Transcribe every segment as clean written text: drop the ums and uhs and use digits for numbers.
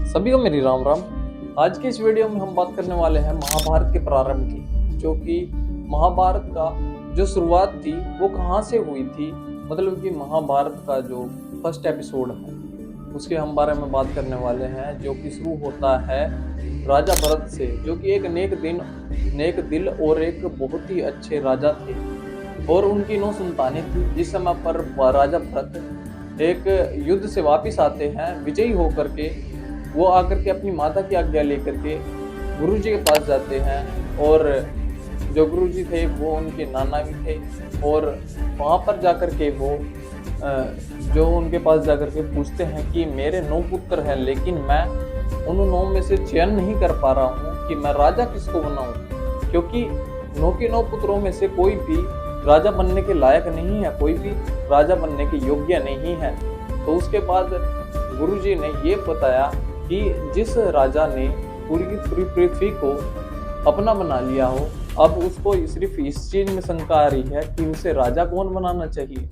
सभी को मेरी राम राम। आज की इस वीडियो में हम बात करने वाले हैं महाभारत के प्रारंभ की, जो कि महाभारत का जो शुरुआत थी वो कहाँ से हुई थी। मतलब कि महाभारत का जो फर्स्ट एपिसोड है उसके हम बारे में बात करने वाले हैं, जो कि शुरू होता है राजा भरत से, जो कि एक नेक दिल और एक बहुत ही अच्छे राजा थे और उनकी 9 संतानें थी। जिस समय पर राजा भरत एक युद्ध से वापिस आते हैं विजयी होकर के, वो आकर के अपनी माता की आज्ञा लेकर के गुरुजी के पास जाते हैं और जो गुरुजी थे वो उनके नाना भी थे। और वहाँ पर जाकर के वो जो उनके पास जाकर के पूछते हैं कि मेरे 9 पुत्र हैं, लेकिन मैं उन 9 में से चयन नहीं कर पा रहा हूँ कि मैं राजा किसको बनाऊँ, क्योंकि 9 के 9 पुत्रों में से कोई भी राजा बनने के लायक नहीं है, कोई भी राजा बनने के योग्य नहीं है। तो उसके बाद गुरुजी ने ये बताया कि जिस राजा ने पूरी की पूरी पृथ्वी को अपना बना लिया हो, अब उसको सिर्फ इस चीज में शंका आ रही है कि उसे राजा कौन बनाना चाहिए।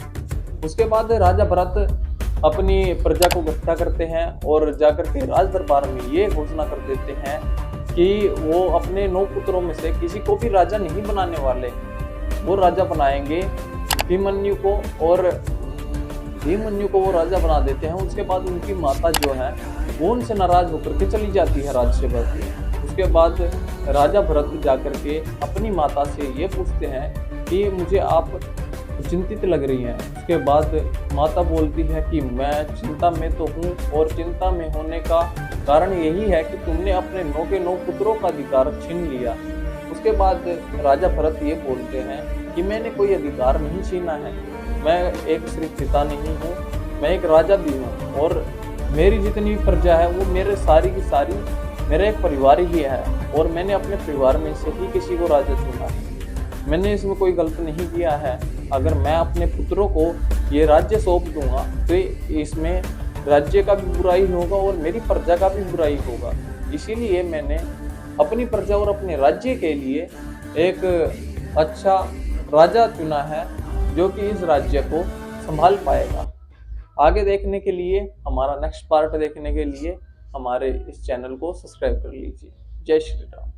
उसके बाद राजा भरत अपनी प्रजा को इकट्ठा करते हैं और जाकर के राज दरबार में ये घोषणा कर देते हैं कि वो अपने 9 पुत्रों में से किसी को भी राजा नहीं बनाने वाले, वो राजा बनाएंगे अभिमन्यु को, और अभिमन्यु को वो राजा बना देते हैं। उसके बाद उनकी माता जो है वो उनसे नाराज होकर के चली जाती है राज्य पर। उसके बाद राजा भरत जाकर के अपनी माता से ये पूछते हैं कि मुझे आप चिंतित लग रही हैं। उसके बाद माता बोलती है कि मैं चिंता में तो हूँ, और चिंता में होने का कारण यही है कि तुमने अपने 9 के 9 पुत्रों का अधिकार छीन लिया। उसके बाद राजा भरत ये बोलते हैं कि मैंने कोई अधिकार नहीं छीना है, मैं एक सिर्फ पिता नहीं हूँ, मैं एक राजा भी हूँ, और मेरी जितनी प्रजा है वो मेरे सारी की सारी मेरा एक परिवार ही है, और मैंने अपने परिवार में से ही किसी को राजा चुना है। मैंने इसमें कोई गलत नहीं किया है। अगर मैं अपने पुत्रों को ये राज्य सौंप दूंगा तो इसमें राज्य का भी बुराई होगा और मेरी प्रजा का भी बुराई होगा। इसीलिए मैंने अपनी प्रजा और अपने राज्य के लिए एक अच्छा राजा चुना है, जो कि इस राज्य को संभाल पाएगा। आगे देखने के लिए, हमारा नेक्स्ट पार्ट देखने के लिए हमारे इस चैनल को सब्सक्राइब कर लीजिए। जय श्री राम।